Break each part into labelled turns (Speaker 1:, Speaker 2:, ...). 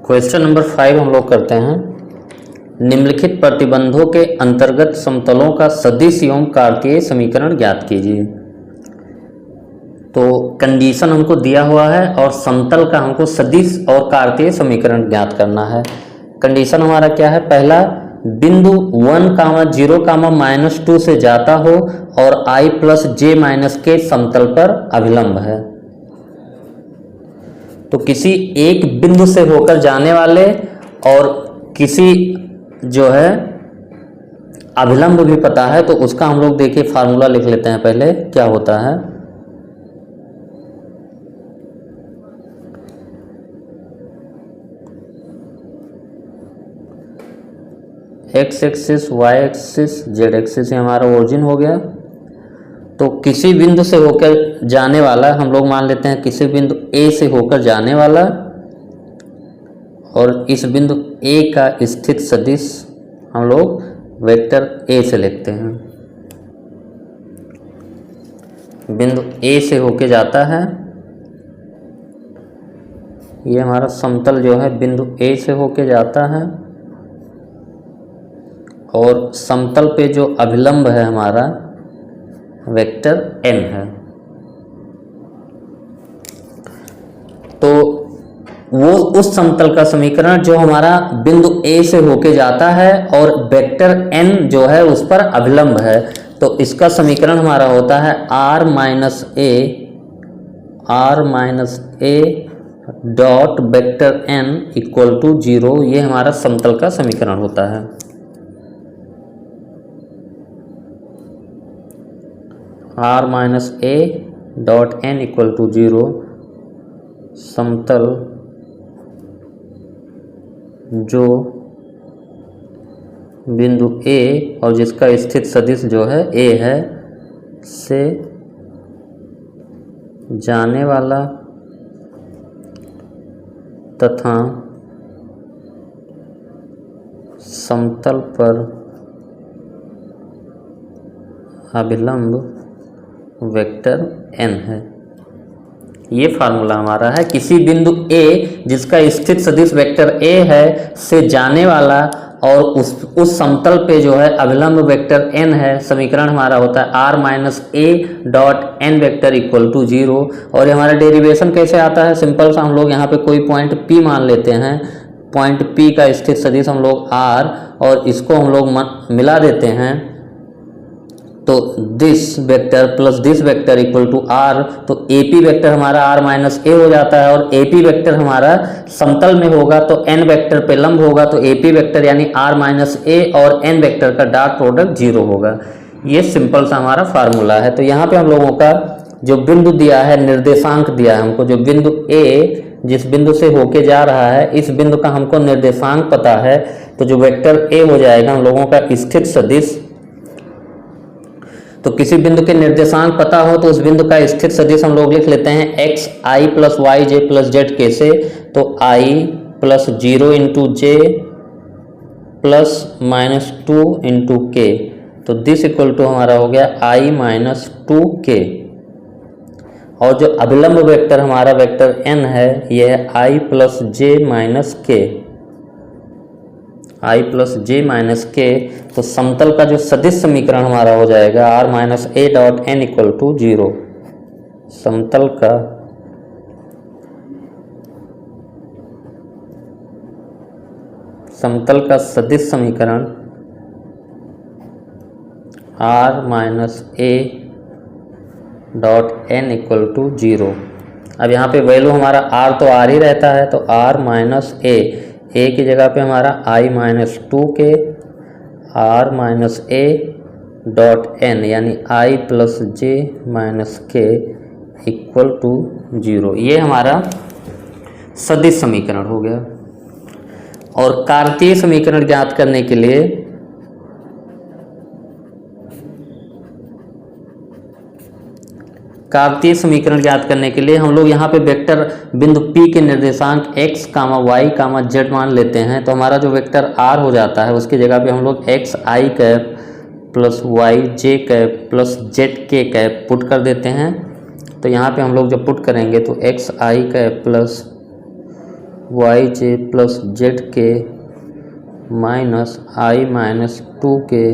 Speaker 1: Question number 5 हम लोग करते हैं। निम्नलिखित प्रतिबंधों के अंतर्गत समतलों का सदिश एवं कार्तीय समीकरण ज्ञात कीजिए। तो कंडीशन हमको दिया हुआ है और समतल का हमको सदिश और कार्तीय समीकरण ज्ञात करना है। कंडीशन हमारा क्या है? पहला, बिंदु 1, 0, -2 से जाता हो और i + j - k समतल पर अभिलंब है। तो किसी एक बिंदु से होकर जाने वाले और किसी जो है अभिलंब भी पता है, तो उसका हम लोग देखिए फार्मूला लिख लेते हैं। पहले क्या होता है, x axis, y axis, z axis, ये हमारा ओरिजिन हो गया। तो किसी बिंदु से होकर जाने वाला हम लोग मान लेते हैं, किसी बिंदु A से होकर जाने वाला, और इस बिंदु A का स्थित सदिश हम लोग वेक्टर A से लिखते हैं। बिंदु A से होकर जाता है, ये हमारा समतल जो है बिंदु A से होकर जाता है, और समतल पे जो अभिलंब है हमारा वेक्टर n है। तो वो उस समतल का समीकरण जो हमारा बिंदु A से होके जाता है और वेक्टर n जो है उस पर अभिलंब है, तो इसका समीकरण हमारा होता है r - a dot vector n = 0। ये हमारा समतल का समीकरण होता है। r - a डॉट n = 0 समतल जो बिंदु A और जिसका स्थित सदिश जो है A है से जाने वाला तथा समतल पर अभिलंब वेक्टर n है। ये फार्मूला हमारा है। किसी बिंदु A जिसका स्थित सदिश वेक्टर A है से जाने वाला और उस समतल पे जो है अभिलंब वेक्टर n है, समीकरण हमारा होता है r - a dot n vector = 0। और ये हमारा डेरिवेशन कैसे आता है? सिंपल सा, हम लोग यहाँ पे कोई पॉइंट P मान लेते हैं। पॉइंट P का स्थित सदिश हम लोग r, और इसको हम लोग मिला देते हैं, तो this vector plus this vector = r। तो AP वेक्टर हमारा r - a हो जाता है, और AP वेक्टर हमारा समतल में होगा तो n वेक्टर पे लंब होगा, तो AP वेक्टर यानी r - a और n वेक्टर का डॉट प्रोडक्ट 0 होगा। ये सिंपल सा हमारा फार्मूला है। तो यहाँ पे हम लोगों का जो बिंदु दिया है, निर्देशांक दिया है हमको, जो बिंदु A जिस बिंदु से होके जा रहा है, इस बिंदु का हमको निर्देशांक पता है, तो जो वेक्टर A हो जाएगा हम लोगों का स्थित सदिश। तो किसी बिंदु के निर्देशांक पता हो तो उस बिंदु का स्थित सदिश हम लोग लिख लेते हैं xi + yj + zk से। तो i + 0 × j + -2 × k, तो दिस = हमारा हो गया i - 2k। और जो अभिलंब वेक्टर हमारा वेक्टर n है, यह है i + j - k, i + j - k। तो समतल का जो सदिश समीकरण हमारा हो जाएगा r - a डॉट n = 0। समतल का सदिश समीकरण r - a डॉट n = 0। अब यहाँ पे वैल्यू हमारा r तो r ही रहता है, तो r - a की जगह पे हमारा i - 2k r - a dot n यानी i + j - k = 0। ये हमारा सदिश समीकरण हो गया। और कार्तीय समीकरण ज्ञात करने के लिए हम लोग यहाँ पे वेक्टर बिंदु P के निर्देशांक x, y, z मान लेते हैं। तो हमारा जो वेक्टर r हो जाता है, उसकी जगह पे हम लोग xi cap plus yj cap plus zk cap put कर देते हैं। तो यहाँ पे हम लोग जब पुट करेंगे तो xi cap plus y j plus z k minus आई माइनस 2 के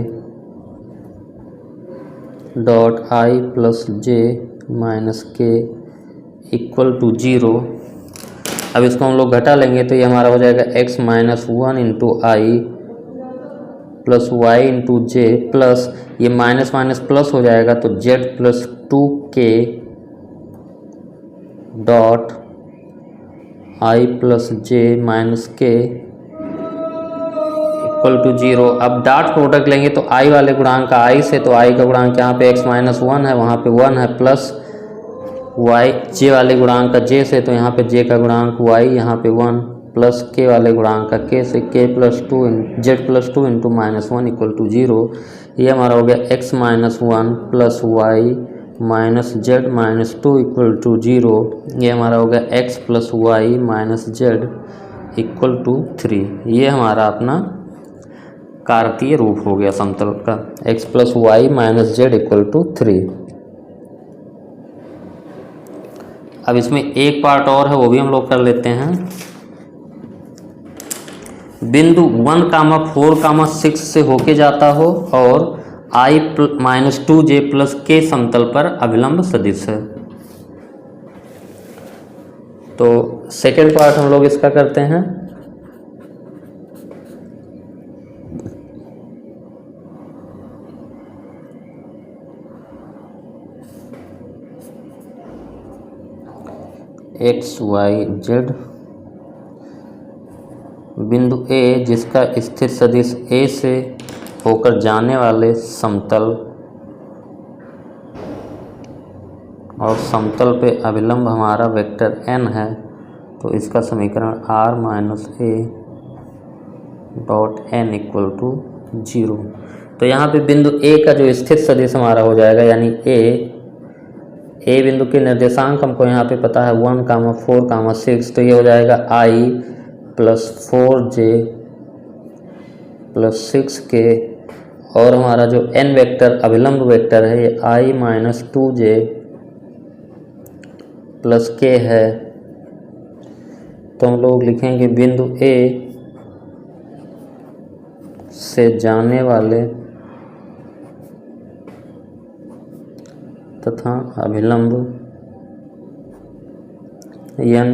Speaker 1: dot I plus J minus के इक्वल टू 0। अब इसको हम लोग घटा लेंगे तो ये हमारा हो जाएगा x माइनस 1 इंटू आई प्लस वाई इंटू जे प्लस ये माइनस माइनस प्लस हो जाएगा तो z plus 2k dot I plus J minus के इक्वल टू 0। अब डॉट प्रोडक्ट लेंगे तो i वाले गुणांक का i से, तो i का गुणांक यहाँ पे x माइनस 1 है, वहाँ पे 1 है, प्लस y j वाले गुणांक का j से, तो यहाँ पे j का गुणांक y यहाँ पे 1 प्लस k वाले गुणांक का k से k plus 2 z plus 2 into minus 1 equal to 0। ये हमारा हो गया x minus 1 plus Y minus z minus 2 equal to 0। ये हमारा हो गया x plus Y minus Z equal to 3। ये हमारा अपना कार्तीय रूप हो गया समतल का, x plus Y minus Z equal to 3। अब इसमें एक पार्ट और है, वो भी हम लोग कर लेते हैं। बिंदु 1,4,6 से होके जाता हो और i माइनस 2j प्लस के समतल पर अभिलंब सदिश है। तो सेकेंड पार्ट हम लोग इसका करते हैं। एक्स वाई जेड बिंदु ए जिसका स्थित सदिश ए से होकर जाने वाले समतल और समतल पे अभिलंब हमारा वेक्टर n है, तो इसका समीकरण r minus a dot n equal to 0। तो यहाँ पे बिंदु ए का जो स्थित सदिश हमारा हो जाएगा, यानी ए बिंदु के निर्देशांक हमको यहाँ पे पता है 1,4,6, तो ये हो जाएगा i plus 4j plus 6k, और हमारा जो n वेक्टर अभिलंब वेक्टर है ये i minus 2j plus k है। तो हम लोग लिखेंगे बिंदु A से जाने वाले तथा अभिलंब n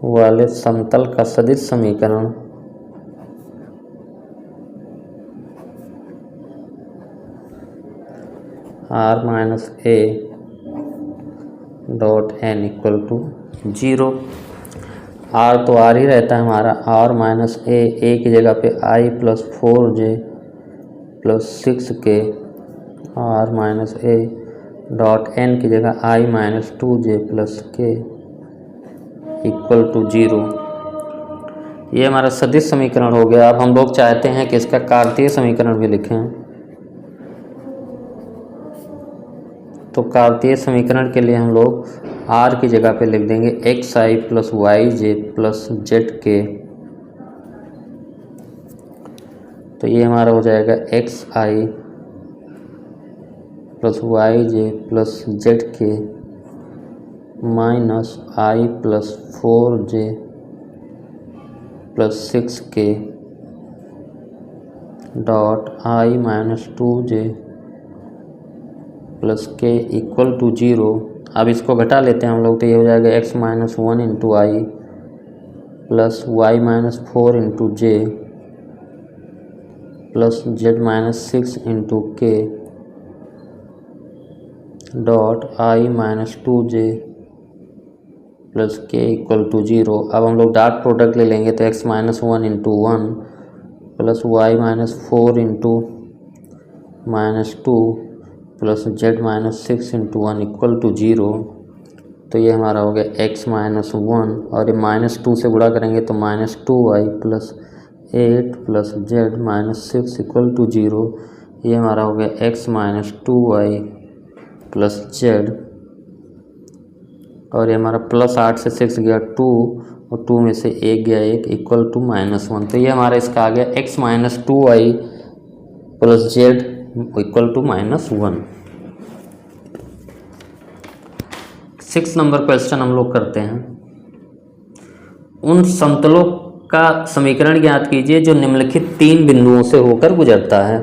Speaker 1: वाले समतल का सदिश समीकरण r minus a dot n equal to 0। r तो r ही रहता है हमारा, r माइनस ए की जगह पे i plus 4j plus 6k, r minus a dot n की जगह i minus 2j plus k equal to 0। ये हमारा सदिश समीकरण हो गया। अब हम लोग चाहते हैं कि इसका कार्तीय समीकरण भी लिखें, तो कार्तीय समीकरण के लिए हम लोग r की जगह पे लिख देंगे xi plus y j plus z k. तो ये हमारा हो जाएगा xi plus y j plus z k minus i plus 4j plus 6k dot i minus 2j plus k equal to 0। अब इसको घटा लेते हैं हम लोग, तो ये हो जाएगा x माइनस 1 इंटू आई प्लस वाई माइनस 4 इंटू जे प्लस z माइनस 6 इंटू के dot i minus 2j plus के इक्वल टू 0। अब हम लोग डॉट प्रोडक्ट ले लेंगे, तो x minus 1 into 1 plus Y minus 4 into minus 2 plus z minus 6 into 1 equal to 0। तो ये हमारा हो गया x माइनस 1 और ये माइनस 2 से गुणा करेंगे तो minus 2y plus 8 plus z minus 6 equal to 0। ये हमारा हो गया x minus 2y plus z, और ये हमारा प्लस 8 से 6 गया 2 और 2 में से 1 गया 1 इक्वल टू माइनस 1। तो ये हमारा इसका आ गया x minus 2y plus z equal to minus 1। 6 number question हम लोग करते हैं। उन समतलों का समीकरण ज्ञात कीजिए जो निम्नलिखित 3 बिंदुओं से होकर गुजरता है।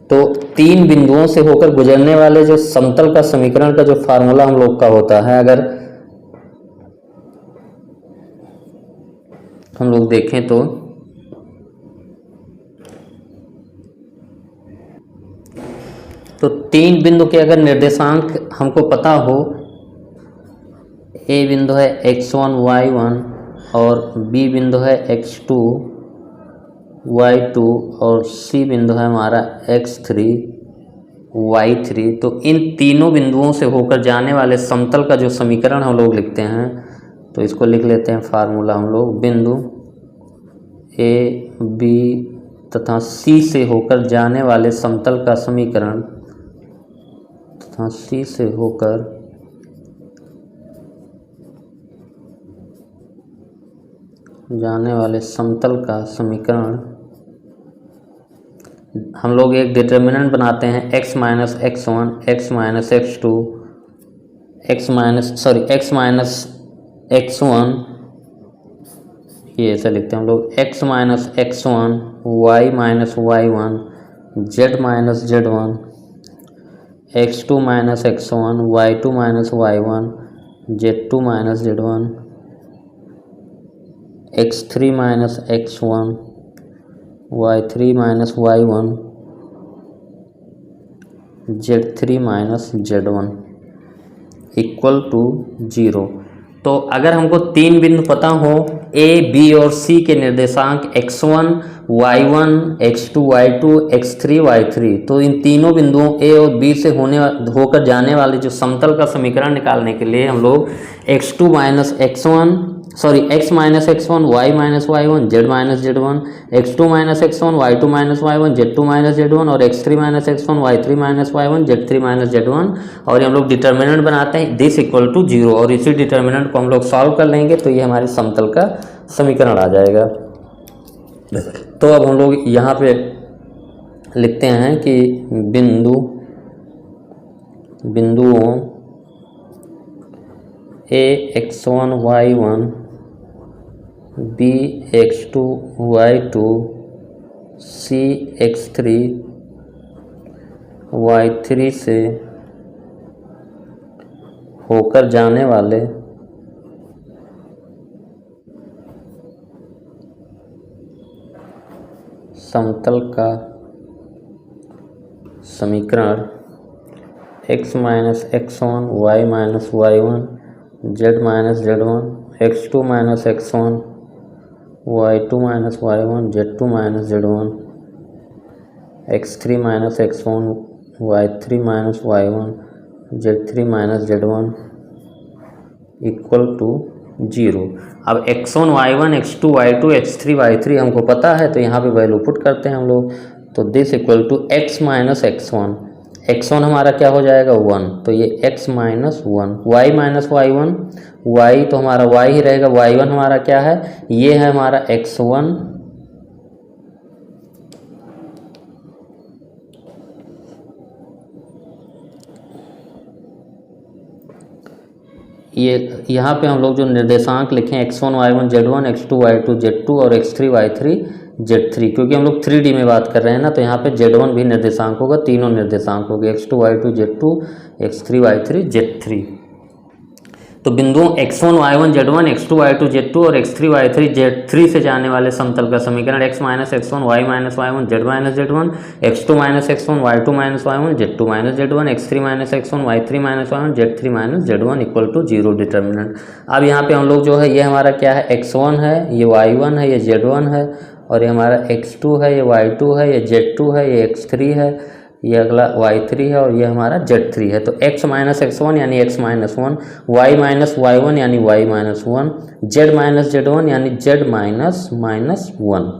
Speaker 1: तो 3 बिंदुओं से होकर गुजरने वाले जो समतल का समीकरण का जो फार्मूला हम लोग का होता है, अगर हम लोग देखें तो 3 बिंदु के अगर निर्देशांक हमको पता हो, ए बिंदु है x1 y1 और बी बिंदु है x2 y2 और सी बिंदु है हमारा x3 y3, तो इन तीनों बिंदुओं से होकर जाने वाले समतल का जो समीकरण हम लोग लिखते हैं, तो इसको लिख लेते हैं फार्मूला हम लोग। बिंदु ए बी तथा सी से होकर जाने वाले समतल का समीकरण तथा सी से होकर जाने वाले समतल का समीकरण, हम लोग एक डिटर्मिनेंट बनाते हैं x minus x1 x minus x2 x minus x1, ये ऐसा लिखते हैं हम लोग x minus x1 y minus y1 z minus z1 x2 minus x1 y2 minus y1 z2 minus z1 x3 minus x1 y3 minus y1 z3 minus z1 equal to 0। तो अगर हमको 3 बिंदु पता हो, ए बी और सी के निर्देशांक x1 y1 x2 y2 x3 y3, तो इन तीनों बिंदुओं ए और बी से होकर जाने वाले जो समतल का समीकरण निकालने के लिए हम लोग x minus x1 y minus y1 z minus z1 x2 minus x1 y2 minus y1 z2 minus z1 और x3 minus x1 y3 minus y1 z3 minus z1, और हम लोग डिटर्मिनेंट बनाते हैं दिस इक्वल टू 0, और इसी determinant को हम लोग सॉल्व कर लेंगे तो ये हमारे समतल का समीकरण आ जाएगा। तो अब हम लोग यहाँ पे लिखते हैं कि बिंदुओं a x1 y1 b x2 y2 c x3 y3 से होकर जाने वाले समतल का समीकरण x minus x1 y minus y1 z minus z1 x2 minus x1 y2 minus y1 z2 minus z1 x3 minus x1 y3 minus y1 z3 minus z1 equal to 0। अब x1 y1 x2 y2 x3 y3 हमको पता है, तो यहाँ पे value put करते हैं हम लोग, तो this equal to x minus x1 हमारा क्या हो जाएगा 1, तो ये x minus 1 y minus y1 y तो हमारा y ही रहेगा, y1 हमारा क्या है, ये है हमारा x1 ये यहाँ पे हम लोग जो निर्देशांक लिखें x1 y1 z1 x2 y2 z2 और x3 y3 z3, क्योंकि हम लोग 3D में बात कर रहे हैं ना, तो यहाँ पे z1 भी निर्देशांक होगा, तीनों निर्देशांक हो गए x2 y2 z2 x3 y3 z3। तो बिंदुओं x1 y1 z1 x2 y2 z2 और x3 y3 z3 से जाने वाले समतल का समीकरण x minus x1 y minus y1 z minus z1 x2 minus x1 y2 minus y1 z2 minus z1 x3 minus x1 y3 minus y1 z3 minus z1 equal to 0 determinant. अब यहाँ पे हम लोग जो है, ये हमारा क्या है, x1 है, ये y1 है, ये z1 है, और ये हमारा x2 है, ये y2 है, ये z2 है, ये x3 है, ये अगला y3 है, और ये हमारा z3 है। तो x माइनस x1 यानी x minus 1, y minus y1 यानी y minus 1, z minus z1 यानी z माइनस 1।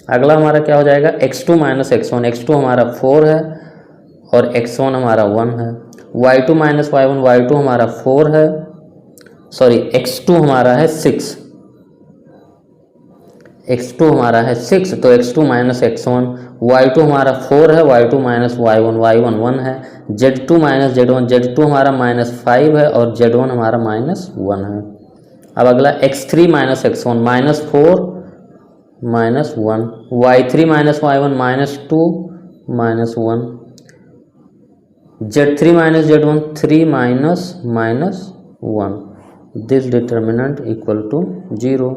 Speaker 1: अगला हमारा क्या हो जाएगा, x2 माइनस x1, x2 हमारा 4 है और x1 हमारा 1 है, y2 माइनस y1, y2 हमारा 4 है, x2 हमारा है 6, x2 हमारा है 6 तो x2 माइनस x1, y2 हमारा 4 है, y2 माइनस y1, y1 1 है, z2 माइनस z1, z2 हमारा -5 है और z1 हमारा -1 है। अब अगला x3 minus x1 -4 -1, y3 minus y1 -2 -1, z3 minus z1 3 -1, this determinant equal to 0।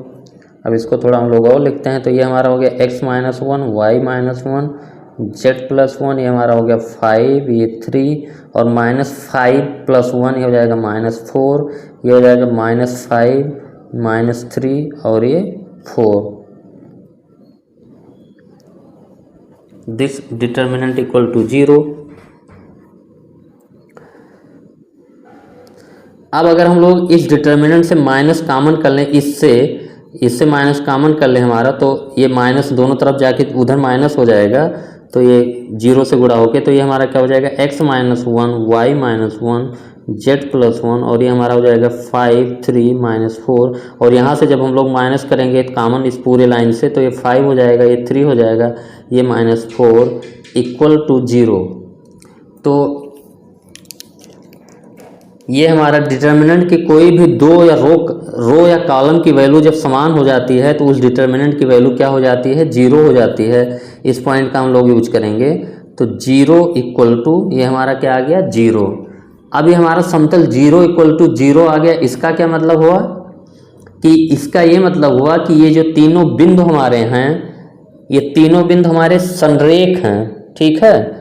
Speaker 1: अब इसको थोड़ा हम लोग और लिखते हैं, तो ये हमारा हो गया x minus 1, Y minus 1, z plus 1, ये हमारा हो गया 5, ये 3 और -5 + 1 ये हो जाएगा -4, ये हो जाएगा -5 -3 और ये 4, दिस डिटर्मिनेंट इक्वल टू 0। अब अगर हम लोग इस डिटर्मिनेंट से माइनस कॉमन कर लें, इससे माइनस कॉमन कर लें हमारा, तो ये माइनस दोनों तरफ जाके उधर माइनस हो जाएगा, तो ये 0 से गुणा होके, तो ये हमारा क्या हो जाएगा x minus 1, Y minus 1, z plus 1 और ये हमारा हो जाएगा 5 3 -4 और यहाँ से जब हम लोग माइनस करेंगे कॉमन इस पूरे लाइन से, तो ये 5 हो जाएगा, ये 3 हो जाएगा, ये -4 इक्वल टू 0। तो ये हमारा डिटर्मिनेंट की कोई भी दो या रो या कॉलम की वैल्यू जब समान हो जाती है तो उस डिटर्मिनेंट की वैल्यू क्या हो जाती है, 0 हो जाती है। इस पॉइंट का हम लोग यूज करेंगे, तो 0 इक्वल टू ये हमारा क्या आ गया 0। अब ये हमारा समतल 0 इक्वल टू 0 आ गया। इसका क्या मतलब हुआ कि इसका ये मतलब हुआ कि ये जो तीनों बिंदु हमारे हैं, ये तीनों बिंदु हमारे संरेख हैं, ठीक है,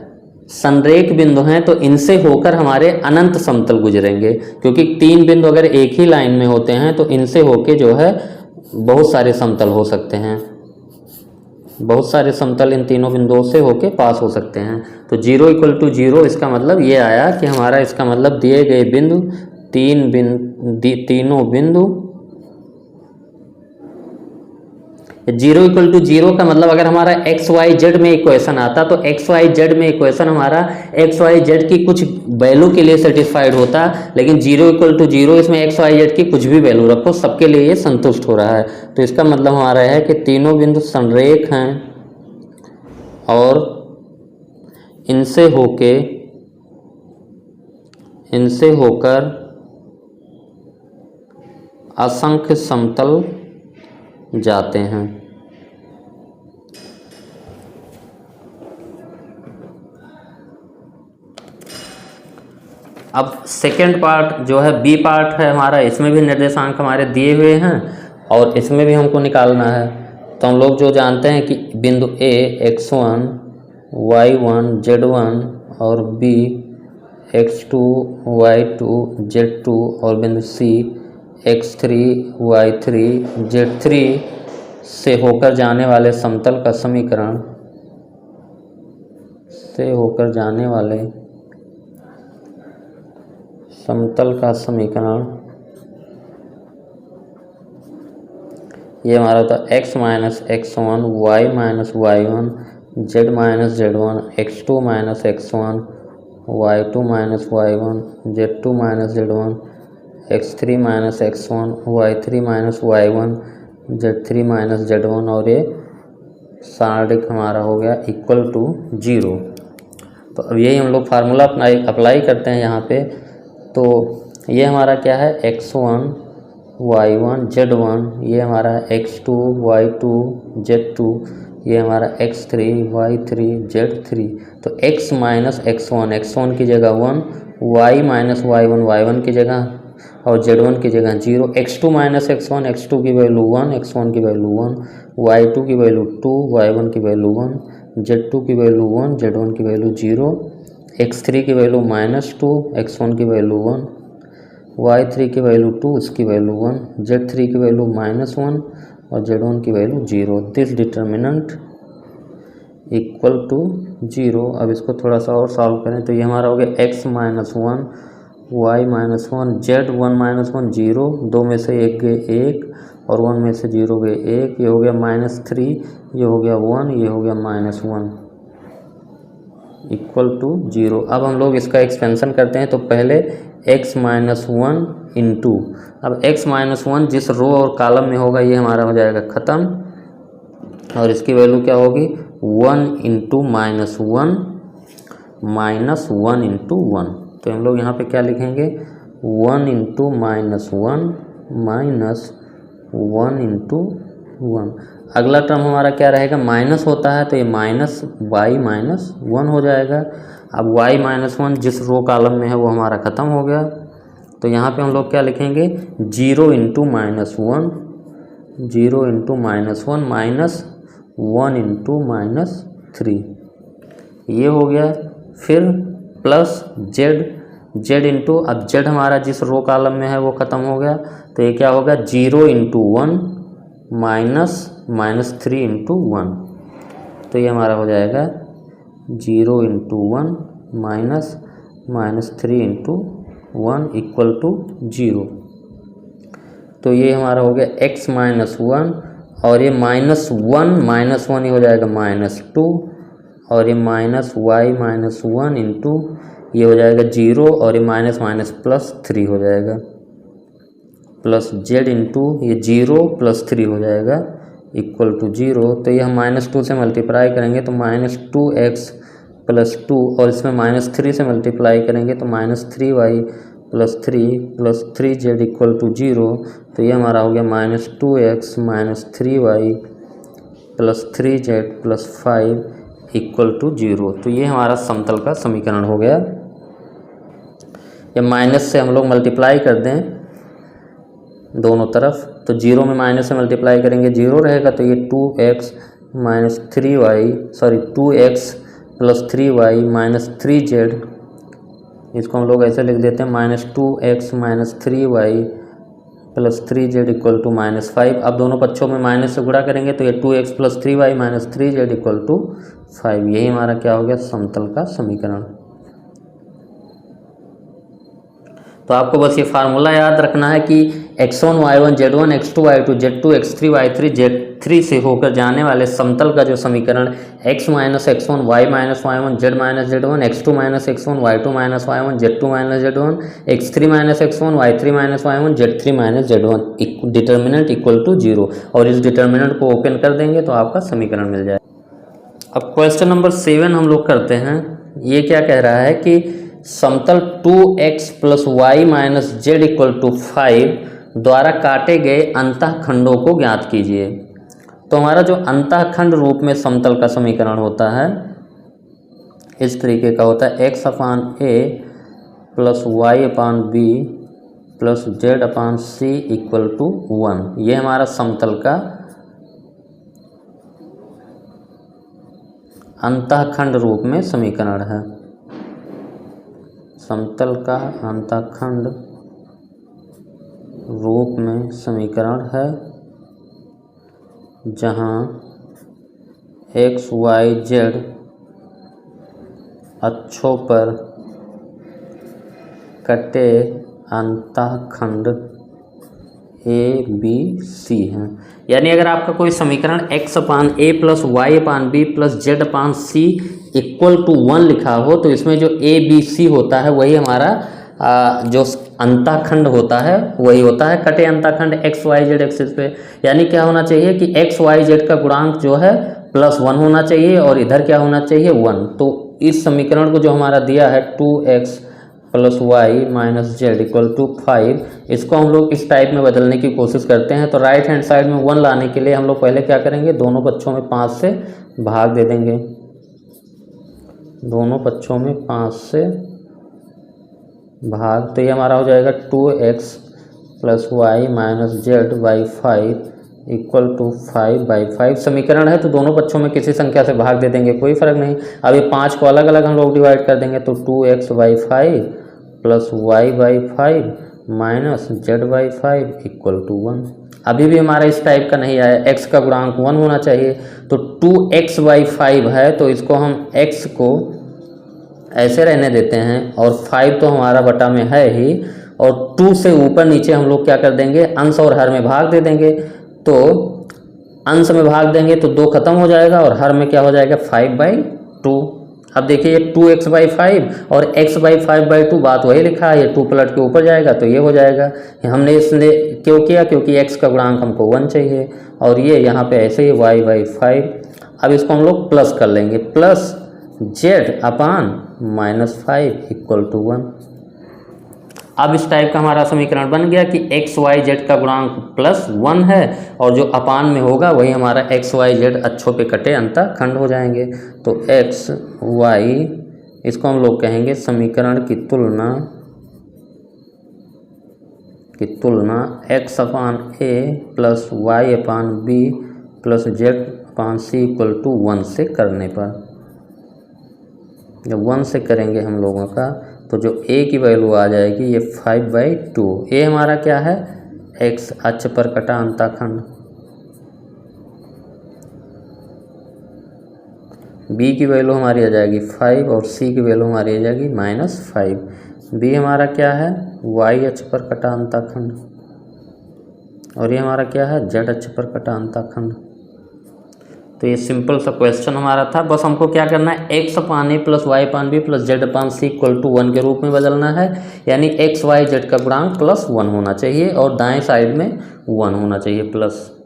Speaker 1: संरेख बिंदु हैं, तो इनसे होकर हमारे अनंत समतल गुजरेंगे, क्योंकि 3 बिंदु अगर एक ही लाइन में होते हैं तो इनसे होके जो है बहुत सारे समतल हो सकते हैं, बहुत सारे समतल इन तीनों बिंदुओं से होके पास हो सकते हैं। तो 0 इक्वल टू 0 इसका मतलब ये आया कि हमारा इसका मतलब दिए गए बिंदु तीनों बिंदु 0 इक्वल टू 0 का मतलब अगर हमारा एक्स वाई जेड में इक्वेशन आता तो एक्स वाई जेड में इक्वेशन हमारा एक्स वाई जेड की कुछ वैल्यू के लिए सेटिस्फाइड होता, लेकिन 0 इक्वल टू 0 इसमें एक्स वाई जेड की कुछ भी वैल्यू रखो सबके लिए ये संतुष्ट हो रहा है। तो इसका मतलब हमारा है कि तीनों बिंदु संरेख हैं और इनसे होकर असंख्य समतल जाते हैं। अब सेकेंड पार्ट जो है बी पार्ट है हमारा, इसमें भी निर्देशांक हमारे दिए हुए हैं और इसमें भी हमको निकालना है। तो हम लोग जो जानते हैं कि बिंदु ए x1 y1 z1 और बी x2 y2 z2 और बिंदु सी x3 y3 z3 से होकर जाने वाले समतल का समीकरण ये हमारा होता है x minus x1 y minus y1 z minus z1 x2 minus x1 y2 minus y1 z2 minus z1 x3 minus x1 y3 minus y1 z3 minus z1 और ये सारणिक हमारा हो गया इक्वल टू 0। तो अब यही हम लोग फार्मूला अप्लाई करते हैं यहाँ पे। तो ये हमारा क्या है x1 y1 z1, ये हमारा x2 y2 z2, ये हमारा x3 y3 z3। तो x माइनस x1 की जगह 1, y माइनस y1 की जगह और z1 की जगह 0, x2 माइनस x1 की वैल्यू 1, x1 की वैल्यू 1, y2 की वैल्यू 2, y1 की वैल्यू 1, z2 की वैल्यू 1, z1 की वैल्यू 0, x3 की वैल्यू -2, x1 की वैल्यू 1, y3 की वैल्यू 2, इसकी वैल्यू 1, z3 की वैल्यू -1 और z1 की value 0। This determinant equal to 0। अब इसको थोड़ा सा और सॉल्व करें तो ये हमारा हो गया x minus 1 y minus 1 z 1 minus 1 0, 2 में से 1 गए 1 और 1 में से 0 गए 1, ये हो गया -3, ये हो गया 1, ये हो गया -1 इक्वल टू 0। अब हम लोग इसका एक्सपेंशन करते हैं। तो पहले x माइनस 1 इंटू, अब x माइनस 1 जिस रो और कॉलम में होगा ये हमारा हो जाएगा ख़त्म, और इसकी वैल्यू क्या होगी 1 into minus one minus 1 into 1। तो हम लोग यहाँ पे क्या लिखेंगे 1 into minus one minus 1 into 1। अगला टर्म हमारा क्या रहेगा, माइनस होता है तो ये माइनस वाई माइनस 1 हो जाएगा। अब y माइनस 1 जिस रो कॉलम में है वो हमारा ख़त्म हो गया। तो यहाँ पे हम लोग क्या लिखेंगे 0 into minus one 0 into minus one minus 1 into minus 3, ये हो गया। फिर प्लस z इंटू, अब z हमारा जिस रो कॉलम में है वो ख़त्म हो गया, तो ये क्या होगा 0 इंटू 1 माइनस 3 इंटू 1। तो ये हमारा हो जाएगा 0 into 1 minus 3 into 1 equal to 0। तो ये हमारा हो गया x माइनस 1 और ये माइनस वन ही हो जाएगा -2 और ये माइनस y माइनस 1 इंटू ये हो जाएगा 0 और ये माइनस माइनस प्लस 3 हो जाएगा प्लस z इंटू ये 0 प्लस 3 हो जाएगा इक्वल टू 0। तो ये हम -2 से मल्टीप्लाई करेंगे तो -2x प्लस 2 और इसमें -3 से मल्टीप्लाई करेंगे तो -3y plus 3z equal to 0। तो ये हमारा हो गया -2x minus 3y plus 3z plus 5 equal to 0। तो ये हमारा समतल का समीकरण हो गया। या माइनस से हम लोग मल्टीप्लाई कर दें दोनों तरफ, तो 0 में माइनस से मल्टीप्लाई करेंगे 0 रहेगा, तो ये 2x minus 2x plus 3y minus 3z, इसको हम लोग ऐसे लिख देते हैं -2x minus 3y plus 3z equal to -5। अब दोनों पक्षों में माइनस से गुणा करेंगे तो ये 2x plus 3y minus 3z equal to 5। यही हमारा क्या हो गया समतल का समीकरण। तो आपको बस ये फार्मूला याद रखना है कि x1 y1 z1 x2 y2 z2 x3 y3 z3 से होकर जाने वाले समतल का जो समीकरण x minus x1 y minus y1 z minus z1 x2 minus x1 y2 minus y1 z2 minus z1 x3 minus x1 y3 minus y1 z3 minus z1 determinant equal to 0। और इस डिटर्मिनेंट को open कर देंगे तो आपका समीकरण मिल जाएगा। अब क्वेश्चन नंबर 7 हम लोग करते हैं। ये क्या कह रहा है कि समतल 2x plus Y minus Z equal to 5 द्वारा काटे गए अंतःखंडों को ज्ञात कीजिए। तो हमारा जो अंतःखंड रूप में समतल का समीकरण होता है इस तरीके का होता है x upon a plus Y upon B plus Z upon C equal to 1। ये हमारा समतल का अंतःखंड रूप में समीकरण है। समतल का अंतःखंड रूप में समीकरण है जहाँ x y z अक्षों पर कटे अंतःखंड a b c हैं। यानी अगर आपका कोई समीकरण x upon a plus Y upon B plus Z upon C equal to 1 लिखा हो तो इसमें जो a b c होता है वही हमारा जो अंतःखंड होता है वही होता है कटे अंतःखंड x y z एक्सिस पे। यानी क्या होना चाहिए कि x y z का गुणांक जो है +1 होना चाहिए और इधर क्या होना चाहिए 1। तो इस समीकरण को जो हमारा दिया है 2x plus Y minus Z equal to 5, इसको हम लोग इस टाइप में बदलने की कोशिश करते हैं। तो राइट हैंड साइड में 1 लाने के लिए हम लोग पहले क्या करेंगे, दोनों पक्षों में 5 से भाग दे देंगे। दोनों पक्षों में 5 से भाग, तो ये हमारा हो जाएगा 2x plus Y minus Z by 5 equal to 5/5। समीकरण है तो दोनों पक्षों में किसी संख्या से भाग दे देंगे, कोई फ़र्क नहीं। अब ये 5 को अलग अलग हम लोग डिवाइड कर देंगे तो 2x/5 plus y/5 minus z/5 equal to 1। अभी भी हमारा इस टाइप का नहीं आया, x का गुणांक 1 होना चाहिए। तो 2x/5 है तो इसको हम x को ऐसे रहने देते हैं और 5 तो हमारा बटा में है ही, और 2 से ऊपर नीचे हम लोग क्या कर देंगे, अंश और हर में भाग दे देंगे। तो अंश में भाग देंगे तो 2 खत्म हो जाएगा और हर में क्या हो जाएगा 5/2। अब देखिए ये 2x/5 और x/5/2 बात वही लिखा है, ये 2 पलट के ऊपर जाएगा तो ये हो जाएगा। हमने इसने क्यों किया, क्योंकि x का गुणांक हमको 1 चाहिए, और ये यहाँ पे ऐसे ही y/5। अब इसको हम लोग प्लस कर लेंगे, प्लस z/-5 इक्वल टू 1। अब इस टाइप का हमारा समीकरण बन गया कि x y z का गुणांक +1 है, और जो अपान में होगा वही हमारा x y z अक्षों पे कटे अंतःखंड हो जाएंगे। तो x y इसको हम लोग कहेंगे समीकरण की तुलना x/a plus y/b plus z/c equal to 1 से करने पर। जब 1 से करेंगे हम लोगों का तो जो a की वैल्यू आ जाएगी ये 5/2। a हमारा क्या है, x अक्ष पर कटा अंतःखंड, b की वैल्यू हमारी आ जाएगी 5 और c की वैल्यू हमारी आ जाएगी -5। b हमारा क्या है, y अक्ष पर कटा अंतःखंड, और ये हमारा क्या है, z अक्ष पर कटा अंतःखंड। तो ये सिंपल सा क्वेश्चन हमारा था। बस हमको क्या करना है, x/a plus y/b plus z/c equal to 1 के रूप में बदलना है, यानी x y z का गुणांक +1 होना चाहिए और दाएं साइड में 1 होना चाहिए प्लस।